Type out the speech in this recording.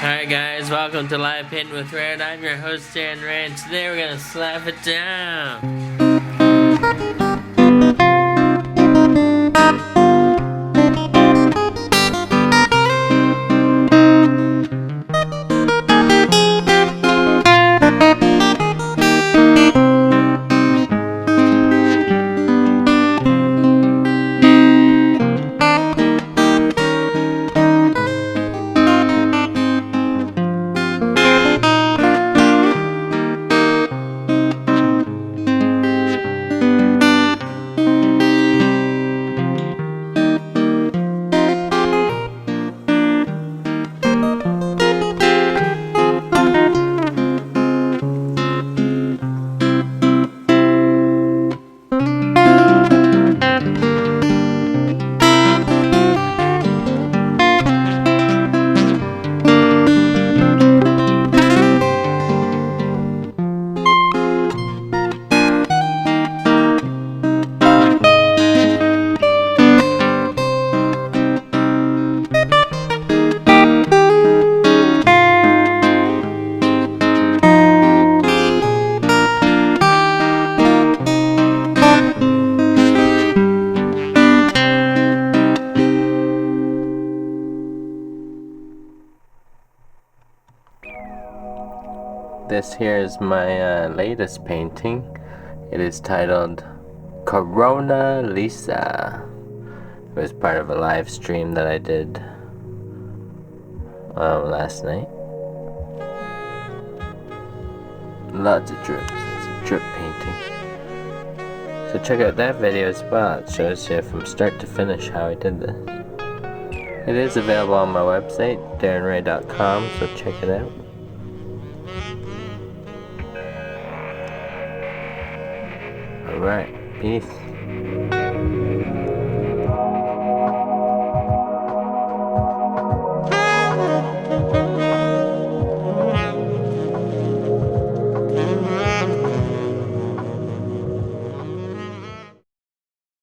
Alright guys, welcome to Live Painting with RAEART. I'm your host Darren Ray, and today we're gonna slap it down. This here is my latest painting. It is titled Corona Lisa. It was part of a live stream that I did last night. Lots of drips. It's a drip painting. So check out that video as well. It shows you from start to finish how I did this. It is available on my website, darrenray.com, so check it out. Alright, peace.